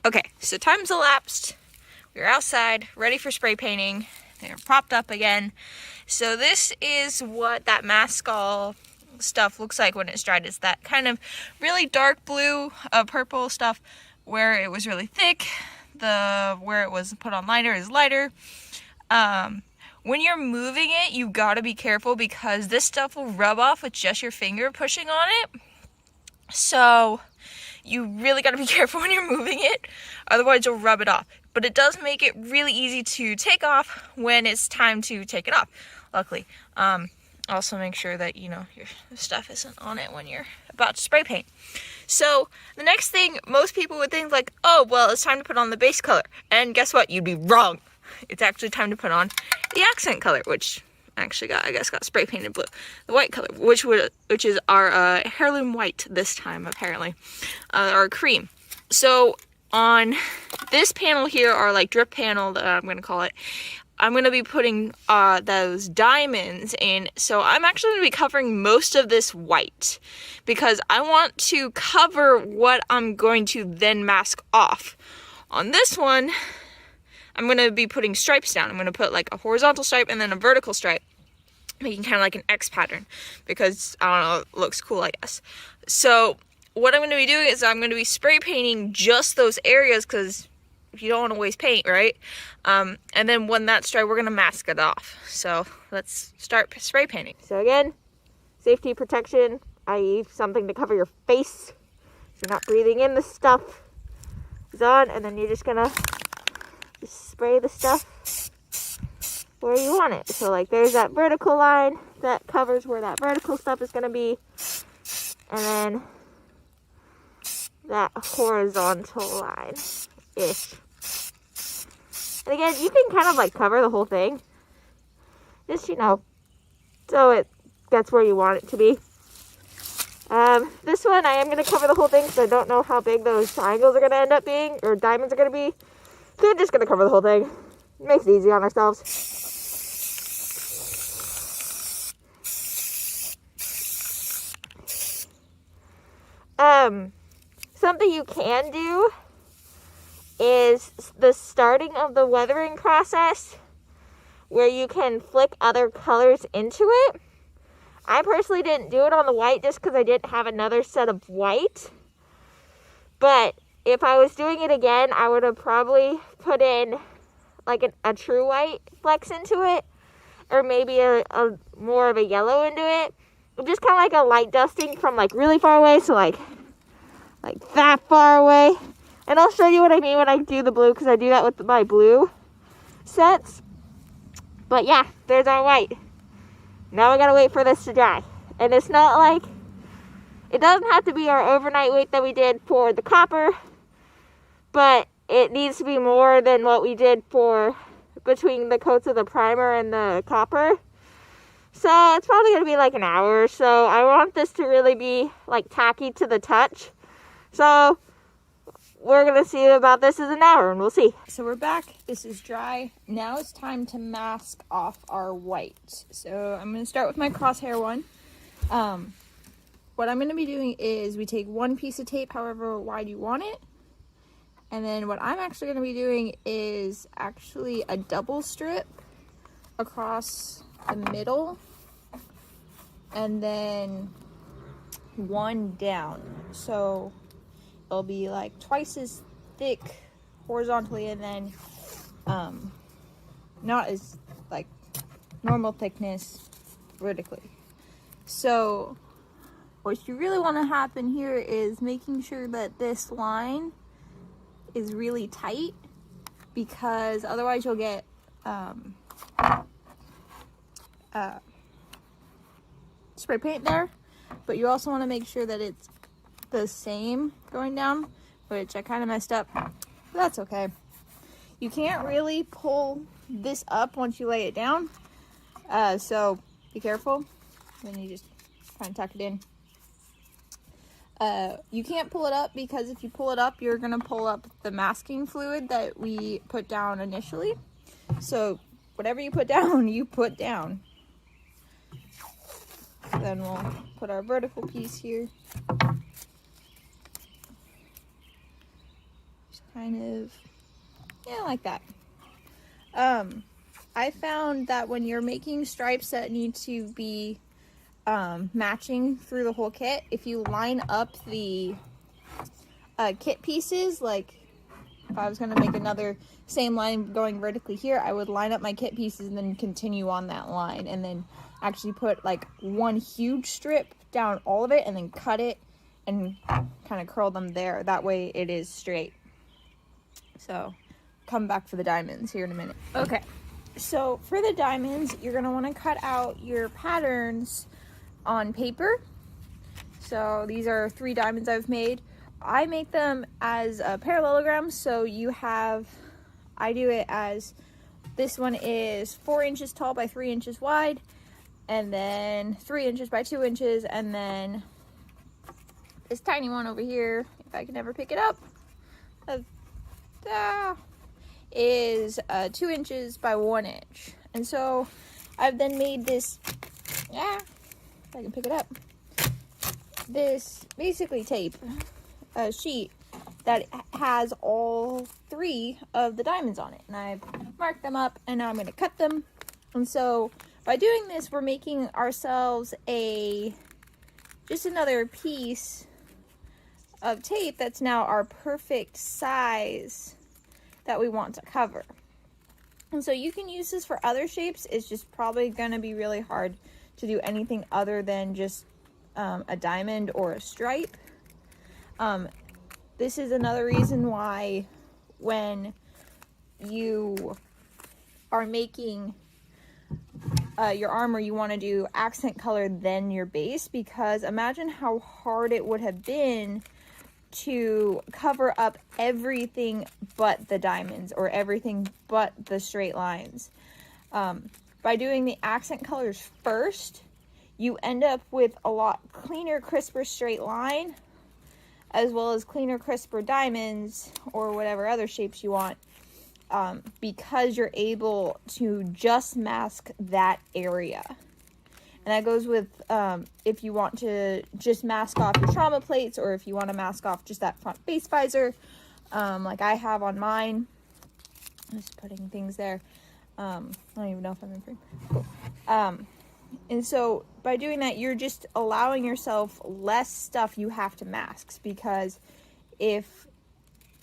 Okay, so time's elapsed. We're outside, ready for spray painting. They're propped up again. So this is what that mascol stuff looks like when it's dried. It's that kind of really dark blue, purple stuff where it was really thick. Where it was put on lighter is lighter. When you're moving it, you gotta be careful because this stuff will rub off with just your finger pushing on it. So you really gotta be careful when you're moving it, otherwise you'll rub it off. But it does make it really easy to take off when it's time to take it off, luckily. Also make sure that, you know, your stuff isn't on it when you're about to spray paint. So the next thing, most people would think like, oh, well, it's time to put on the base color. And guess what? You'd be wrong. It's actually time to put on the accent color, which actually got spray painted blue. The white color, which is our heirloom white this time, apparently, or cream. So on this panel here, our like drip panel, that I'm gonna call it, I'm gonna be putting those diamonds in. So I'm actually gonna be covering most of this white because I want to cover what I'm going to then mask off. On this one, I'm going to be putting stripes down. I'm going to put like a horizontal stripe and then a vertical stripe, making kind of like an X pattern because, I don't know, it looks cool, I guess. So what I'm going to be doing is I'm going to be spray painting just those areas because you don't want to waste paint, right? And then when that's dry, we're going to mask it off. So let's start spray painting. So again, safety protection, i.e. something to cover your face so you're not breathing in the stuff, is on, and then you're just going to spray the stuff where you want it. So like there's that vertical line that covers where that vertical stuff is going to be, and then that horizontal line ish. And again, you can kind of like cover the whole thing, just, you know, so it gets where you want it to be. This one I am going to cover the whole thing because I don't know how big those triangles are going to end up being, or diamonds are going to be. So we're just going to cover the whole thing. Makes it easy on ourselves. Something you can do is the starting of the weathering process where you can flick other colors into it. I personally didn't do it on the white just because I didn't have another set of white. But if I was doing it again, I would have probably put in like a true white flex into it, or maybe a more of a yellow into it. Just kind of like a light dusting from like really far away, so like that far away. And I'll show you what I mean when I do the blue, because I do that with my blue sets. But yeah, there's our white. Now we gotta wait for this to dry. And it's not like, it doesn't have to be our overnight wait that we did for the copper, but it needs to be more than what we did for between the coats of the primer and the copper. So it's probably going to be like an hour or so. I want this to really be like tacky to the touch. So we're going to see about this in an hour and we'll see. So we're back. This is dry. Now it's time to mask off our white. So I'm going to start with my crosshair one. What I'm going to be doing is we take one piece of tape, however wide you want it. And then what I'm actually going to be doing is actually a double strip across the middle. And then one down. So it'll be like twice as thick horizontally and then not as like normal thickness vertically. So what you really want to happen here is making sure that this line is really tight, because otherwise you'll get spray paint there. But you also want to make sure that it's the same going down, which I kind of messed up. But that's okay. You can't really pull this up once you lay it down, so be careful. Then you just kind of tuck it in. You can't pull it up because if you pull it up, you're going to pull up the masking fluid that we put down initially. So whatever you put down, you put down. Then we'll put our vertical piece here. kind of, yeah, like that. I found that when you're making stripes that need to be matching through the whole kit, if you line up the kit pieces, like if I was going to make another same line going vertically here, I would line up my kit pieces and then continue on that line, and then actually put like one huge strip down all of it and then cut it and kind of curl them there. That way it is straight. So come back for the diamonds here in a minute. Okay, so for the diamonds, you're going to want to cut out your patterns on paper. So these are 3 diamonds I've made. I make them as parallelograms, so you have, I do it as, this one is 4 inches tall by 3 inches wide, and then 3 inches by 2 inches, and then this tiny one over here, if I can ever pick it up, is 2 inches by 1 inch. And so I've then made this, if I can pick it up, this basically tape sheet that has all 3 of the diamonds on it, and I've marked them up, and now I'm going to cut them. And so by doing this, we're making ourselves just another piece of tape that's now our perfect size that we want to cover. And so you can use this for other shapes. It's just probably going to be really hard to do anything other than just a diamond or a stripe. This is another reason why when you are making your armor, you want to do accent color then your base, because imagine how hard it would have been to cover up everything but the diamonds or everything but the straight lines. By doing the accent colors first, you end up with a lot cleaner, crisper straight line, as well as cleaner, crisper diamonds or whatever other shapes you want, because you're able to just mask that area. And that goes with if you want to just mask off your trauma plates, or if you want to mask off just that front face visor, like I have on mine. I'm just putting things there. I don't even know if I'm in frame. Cool. And so by doing that, you're just allowing yourself less stuff you have to mask, because if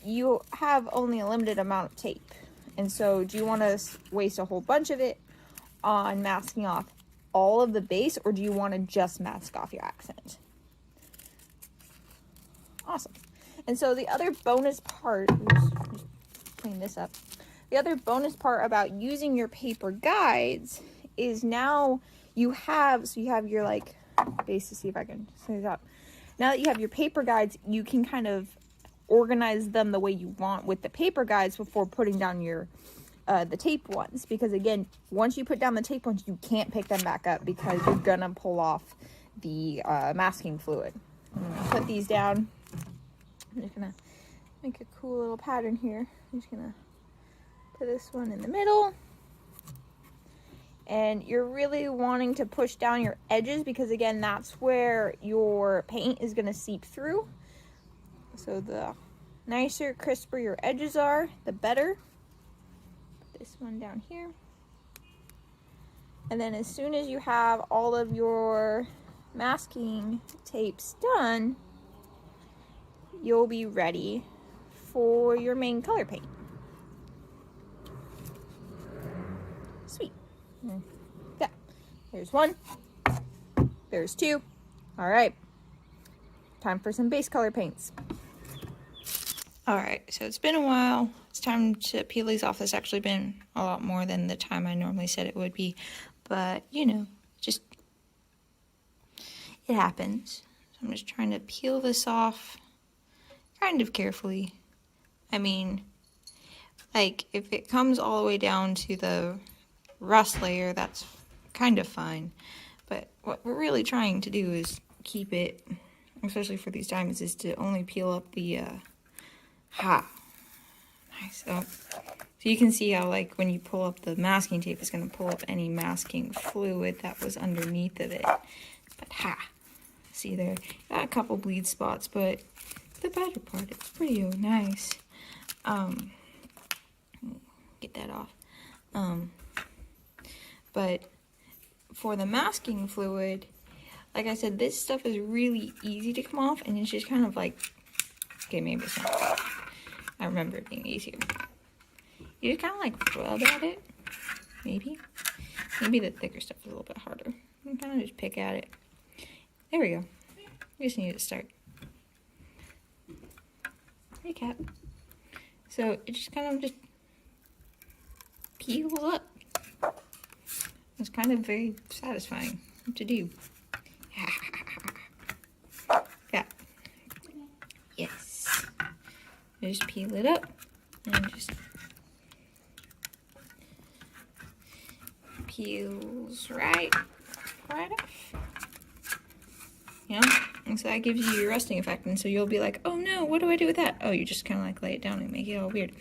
you have only a limited amount of tape, and so do you want to waste a whole bunch of it on masking off all of the base, or do you want to just mask off your accent? Awesome. And so the other bonus part, just clean this up. The other bonus part about using your paper guides is now you have your like base, to see if I can say this out. Now that you have your paper guides, you can kind of organize them the way you want with the paper guides before putting down your the tape ones, because again, once you put down the tape ones, you can't pick them back up because you're gonna pull off the masking fluid. I'm gonna put these down. I'm just gonna make a cool little pattern here. I'm just gonna put this one in the middle. And you're really wanting to push down your edges, because again, that's where your paint is gonna seep through. So the nicer, crisper your edges are, the better. Put this one down here. And then as soon as you have all of your masking tapes done, you'll be ready for your main color paint. Sweet. Yeah. There's one. There's two. All right. Time for some base color paints. All right, so it's been a while. It's time to peel these off. It's actually been a lot more than the time I normally said it would be, but you know, just it happens. So I'm just trying to peel this off kind of carefully. I mean, like if it comes all the way down to the rust layer, that's kind of fine. But what we're really trying to do is keep it, especially for these diamonds, is to only peel up the nice. So you can see how, like, when you pull up the masking tape, it's going to pull up any masking fluid that was underneath of it. But see there, got a couple bleed spots, but the better part, it's pretty nice. Get that off. But for the masking fluid, like I said, this stuff is really easy to come off, and it's just kind of like, okay, maybe it's not. I remember it being easier. You just kind of like rub at it, maybe. Maybe the thicker stuff is a little bit harder. You kind of just pick at it. There we go. We just need to start. Hey, cat. So it just kind of just peels up. It's kind of very satisfying to do. Yeah. Yes. Just peel it up and just peels right off. You know? And so that gives you your resting effect. And so you'll be like, oh no, what do I do with that? Oh, you just kind of like lay it down and make it all weird.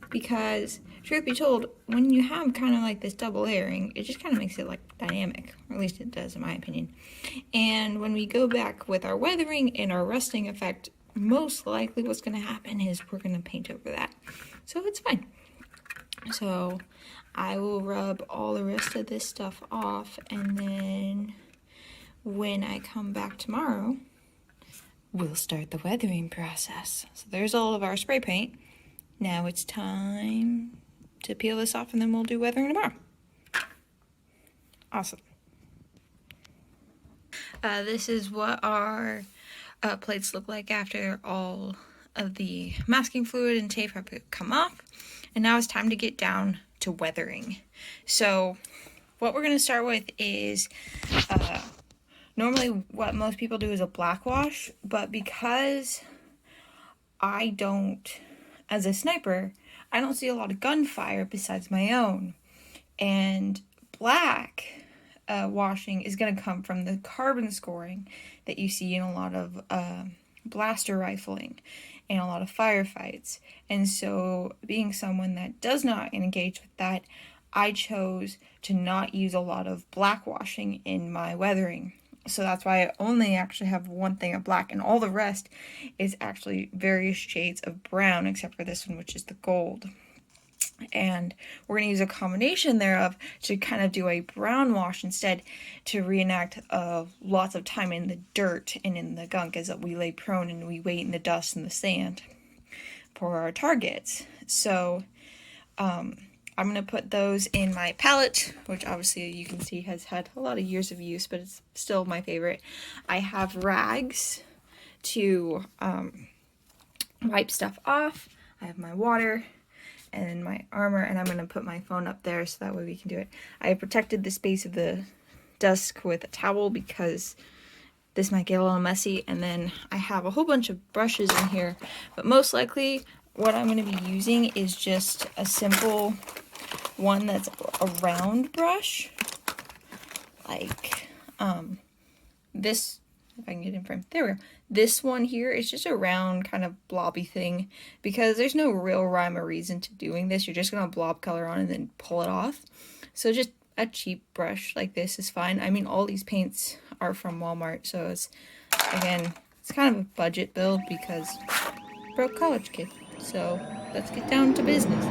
Because, truth be told, when you have kind of like this double layering, it just kind of makes it like dynamic. Or at least it does in my opinion. And when we go back with our weathering and our resting effect, most likely what's going to happen is we're going to paint over that. So it's fine. So I will rub all the rest of this stuff off, and then when I come back tomorrow, we'll start the weathering process. So there's all of our spray paint. Now it's time to peel this off, and then we'll do weathering tomorrow. Awesome. This is what our plates look like after all of the masking fluid and tape have come off. And now it's time to get down to weathering. So what we're going to start with is normally what most people do is a black wash, but because I don't, as a sniper, I don't see a lot of gunfire besides my own. And black washing is going to come from the carbon scoring that you see in a lot of blaster rifling and a lot of firefights. And so, being someone that does not engage with that, I chose to not use a lot of black washing in my weathering. So that's why I only actually have one thing of black, and all the rest is actually various shades of brown, except for this one, which is the gold. And we're going to use a combination thereof to kind of do a brown wash instead, to reenact lots of time in the dirt and in the gunk as we lay prone and we wait in the dust and the sand for our targets. So I'm going to put those in my palette, which obviously you can see has had a lot of years of use, but it's still my favorite. I have rags to wipe stuff off. I have my water and my armor, and I'm going to put my phone up there so that way we can do it. I have protected the space of the desk with a towel because this might get a little messy, and then I have a whole bunch of brushes in here, but most likely what I'm going to be using is just a simple one that's a round brush, like this, if I can get in frame, there we go. This one here is just a round kind of blobby thing, because there's no real rhyme or reason to doing this. You're just going to blob color on and then pull it off. So just a cheap brush like this is fine. I mean, all these paints are from Walmart, so it's, again, it's kind of a budget build because broke college kid. So let's get down to business.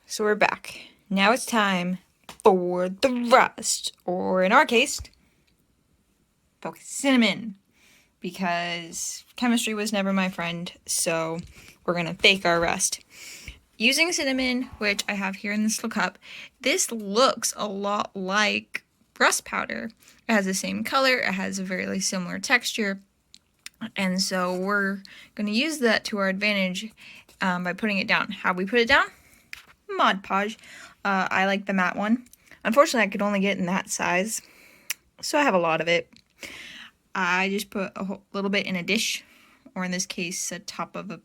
So we're back. Now it's time for the rust, or in our case, focus cinnamon, because chemistry was never my friend, so we're gonna fake our rust. Using cinnamon, which I have here in this little cup, this looks a lot like rust powder. It has the same color, it has a very similar texture, and so we're gonna use that to our advantage by putting it down. How we put it down? Mod Podge. I like the matte one. Unfortunately, I could only get in that size, so I have a lot of it. I just put a little bit in a dish, or in this case, the top of a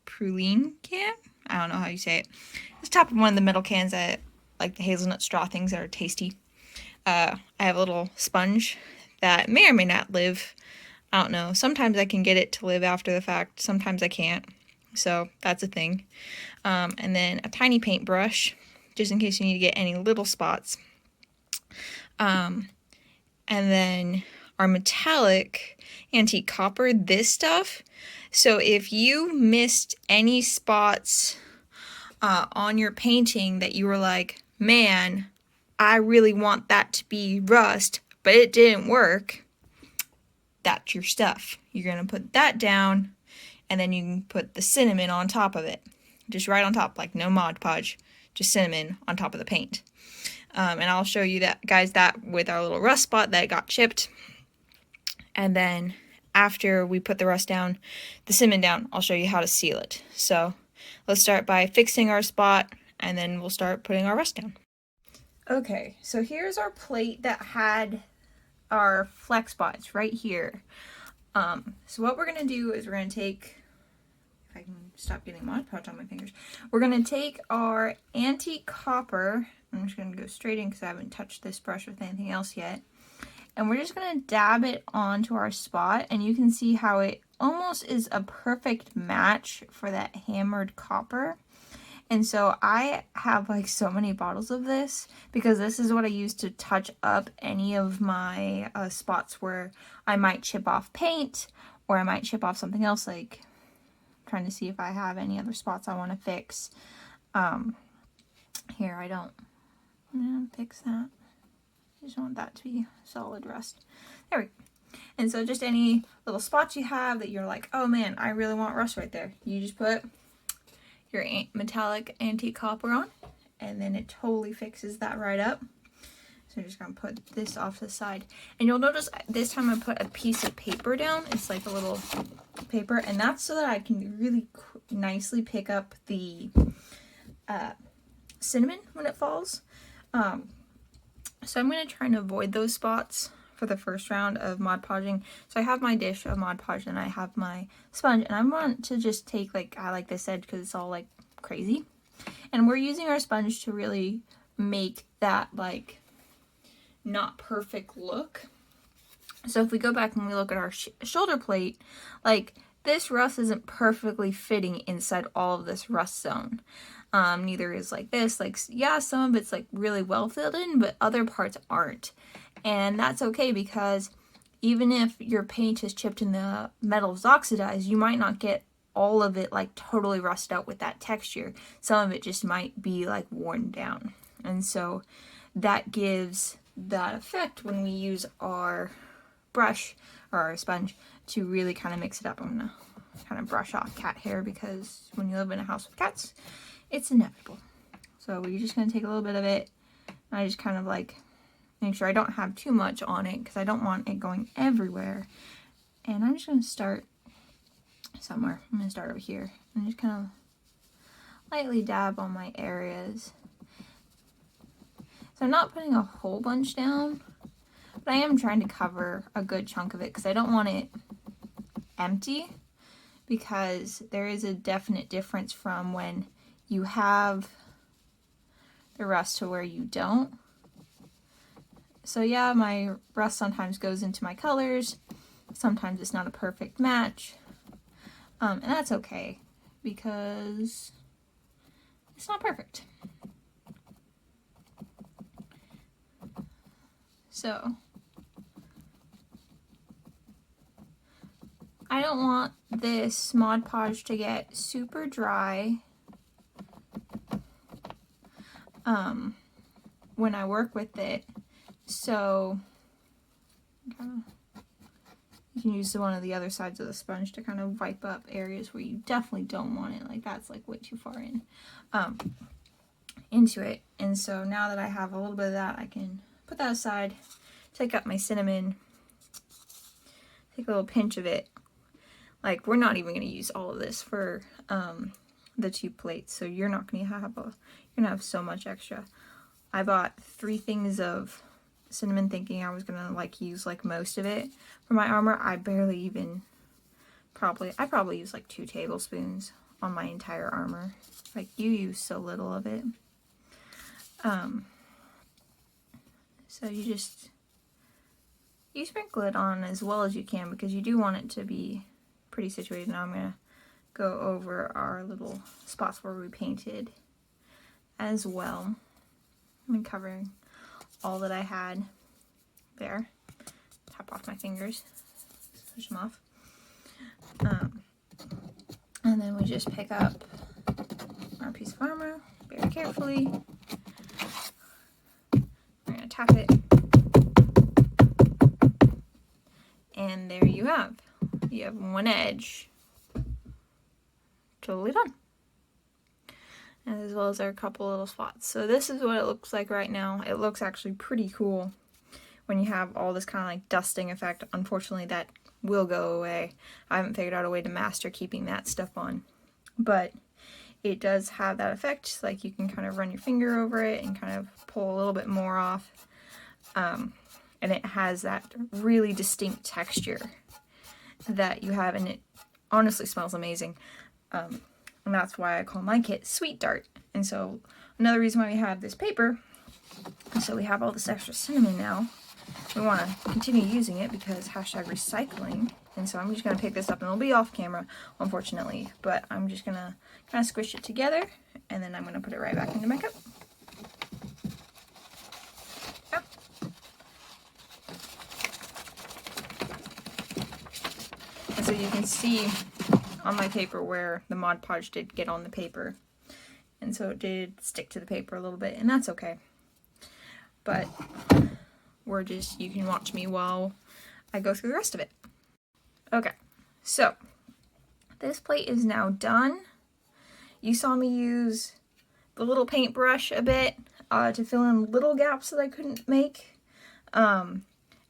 praline can. I don't know how you say it. It's top of one of the metal cans that, like the hazelnut straw things that are tasty. I have a little sponge that may or may not live. I don't know. Sometimes I can get it to live after the fact. Sometimes I can't. So that's a thing. And then a tiny paintbrush, just in case you need to get any little spots. And then our metallic antique copper, this stuff. So if you missed any spots on your painting that you were like, man, I really want that to be rust, but it didn't work, that's your stuff. You're going to put that down, and then you can put the cinnamon on top of it. Just right on top, like no Mod Podge, just cinnamon on top of the paint. And I'll show you that, guys, that with our little rust spot that got chipped. And then after we put the rust down, the cinnamon down, I'll show you how to seal it. So let's start by fixing our spot, and then we'll start putting our rust down. Okay, so here's our plate that had our flex spots right here. So what we're going to do is we're going to take, if I can stop getting Mod Podge on my fingers, we're going to take our antique copper. I'm just going to go straight in because I haven't touched this brush with anything else yet. And we're just going to dab it onto our spot, and you can see how it almost is a perfect match for that hammered copper. And so I have like so many bottles of this because this is what I use to touch up any of my spots where I might chip off paint or I might chip off something else, like trying to see if I have any other spots I want to fix. Here, I don't fix that. I just want that to be solid rust. There we go. And so just any little spots you have that you're like, oh man, I really want rust right there. You just put your metallic antique copper on, and then it totally fixes that right up. So I'm just going to put this off to the side. And you'll notice this time I put a piece of paper down. It's like a little paper, and that's so that I can really nicely pick up the cinnamon when it falls. So I'm going to try and avoid those spots for the first round of Mod Podging. So I have my dish of Mod Podge and I have my sponge, and I want to just take, like, I like this edge because it's all like crazy. And we're using our sponge to really make that like not perfect look. So if we go back and we look at our shoulder plate, like this rust isn't perfectly fitting inside all of this rust zone. Neither is like this, like, yeah, some of it's like really well filled in, but other parts aren't. And that's okay, because even if your paint is chipped and the metal is oxidized, you might not get all of it like totally rusted out with that texture. Some of it just might be like worn down. And so that gives that effect when we use our brush or our sponge to really kind of mix it up. I'm gonna kind of brush off cat hair because when you live in a house with cats, it's inevitable. So we're just gonna take a little bit of it. I just kind of like make sure I don't have too much on it because I don't want it going everywhere. And I'm just gonna start somewhere. I'm gonna start over here and just kind of lightly dab on my areas. So I'm not putting a whole bunch down, but I am trying to cover a good chunk of it because I don't want it empty, because there is a definite difference from when you have the rust to where you don't. So yeah, my rust sometimes goes into my colors. Sometimes it's not a perfect match. And that's okay, because it's not perfect. So I don't want this Mod Podge to get super dry when I work with it. So you can use one of the other sides of the sponge to kind of wipe up areas where you definitely don't want it. Like that's like way too far in into it. And so now that I have a little bit of that, I can put that aside, take up my cinnamon, take a little pinch of it. Like we're not even going to use all of this for the 2 plates, so you're not going to have so much extra. I bought 3 things of cinnamon thinking I was going to like use like most of it for my armor. I barely even I probably use like 2 tablespoons on my entire armor. Like you use so little of it. So you sprinkle it on as well as you can because you do want it to be pretty situated. Now I'm going to go over our little spots where we painted as well. I'm covering all that I had there. Tap off my fingers, push them off. And then we just pick up our piece of armor very carefully. We're going to tap it. And there you have. You have one edge. Totally done. And as well as our couple little spots. So this is what it looks like right now. It looks actually pretty cool when you have all this kind of like dusting effect. Unfortunately, that will go away. I haven't figured out a way to master keeping that stuff on. But it does have that effect. Like you can kind of run your finger over it and kind of pull a little bit more off. And it has that really distinct texture that you have, and it honestly smells amazing. And that's why I call my kit Sweet Dart. And so another reason why we have this paper, so we have all this extra cinnamon now. We want to continue using it because #recycling. And so I'm just going to pick this up, and it'll be off camera, unfortunately. But I'm just going to kind of squish it together, and then I'm going to put it right back into my cup. And so you can see on my paper where the Mod Podge did get on the paper. And so it did stick to the paper a little bit, and that's okay. But you can watch me while I go through the rest of it. Okay, so this plate is now done. You saw me use the little paintbrush a bit to fill in little gaps that I couldn't make, and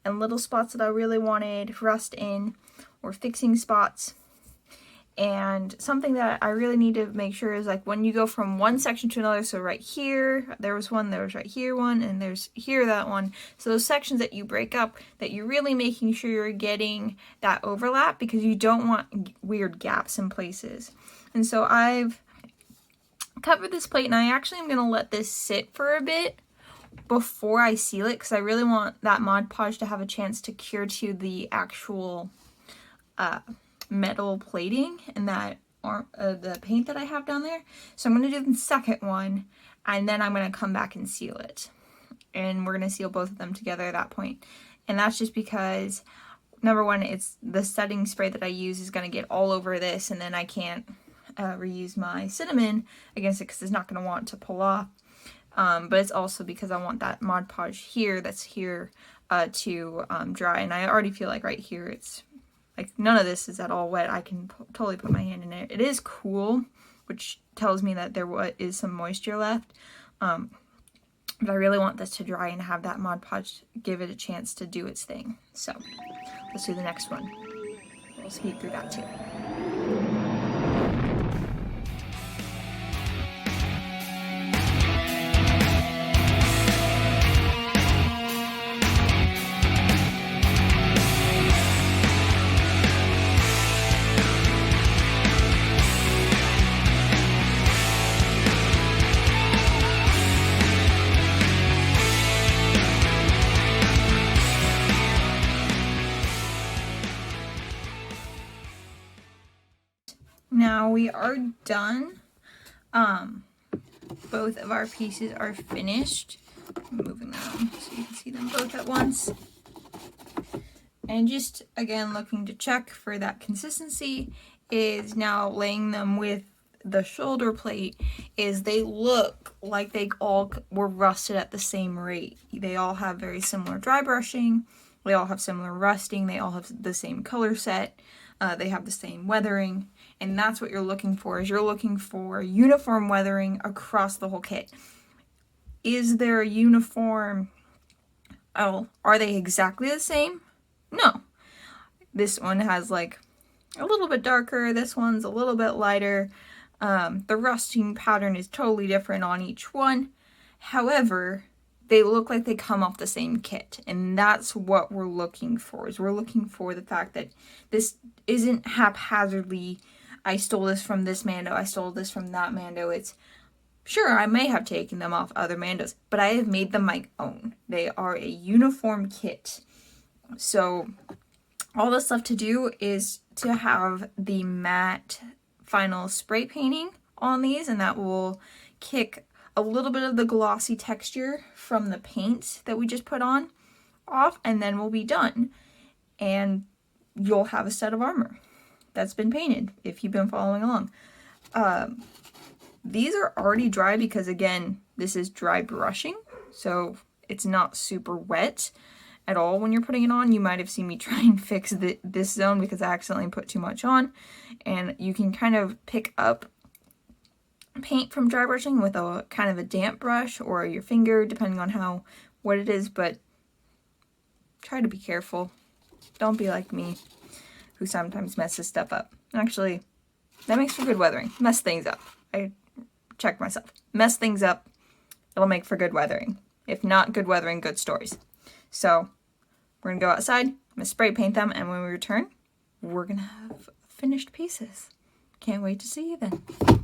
little spots that I really wanted rust in, or fixing spots. And something that I really need to make sure is like when you go from one section to another, so right here, there was right here one, and there's here that one. So those sections that you break up, that you're really making sure you're getting that overlap because you don't want weird gaps in places. And so I've covered this plate, and I actually am going to let this sit for a bit before I seal it because I really want that Mod Podge to have a chance to cure to the actual metal plating and that the paint that I have down there. So I'm going to do the second one, and then I'm going to come back and seal it. And we're going to seal both of them together at that point. And that's just because, number one, it's the setting spray that I use is going to get all over this, and then I can't reuse my cinnamon against it because it's not going to want to pull off. But it's also because I want that Mod Podge here that's here to dry. And I already feel like right here it's like none of this is at all wet. I can totally put my hand in it. It is cool, which tells me that there is some moisture left. But I really want this to dry and have that Mod Podge give it a chance to do its thing. So let's do the next one. We'll speed through that too. Now we are done. Both of our pieces are finished. I'm moving them so you can see them both at once. And just again looking to check for that consistency is now laying them with the shoulder plate is they look like they all were rusted at the same rate. They all have very similar dry brushing. They all have similar rusting. They all have the same color set. They have the same weathering. And that's what you're looking for, is you're looking for uniform weathering across the whole kit. Is there a uniform? Oh, are they exactly the same? No. This one has like a little bit darker. This one's a little bit lighter. The rusting pattern is totally different on each one. However, they look like they come off the same kit. And that's what we're looking for, is we're looking for the fact that this isn't haphazardly, I stole this from this Mando, I stole this from that Mando. It's, sure, I may have taken them off other Mandos, but I have made them my own. They are a uniform kit. So all that's left to do is to have the matte final spray painting on these, and that will kick a little bit of the glossy texture from the paint that we just put on off, and then we'll be done. And you'll have a set of armor that's been painted if you've been following along. These are already dry because, again, this is dry brushing, so it's not super wet at all when you're putting it on. You might have seen me try and fix this zone because I accidentally put too much on, and you can kind of pick up paint from dry brushing with a kind of a damp brush or your finger, depending on what it is, but try to be careful. Don't be like me, who sometimes messes stuff up. Actually, that makes for good weathering. Mess things up. I checked myself. Mess things up, it'll make for good weathering. If not good weathering, good stories. So we're gonna go outside, I'm gonna spray paint them, and when we return, we're gonna have finished pieces. Can't wait to see you then.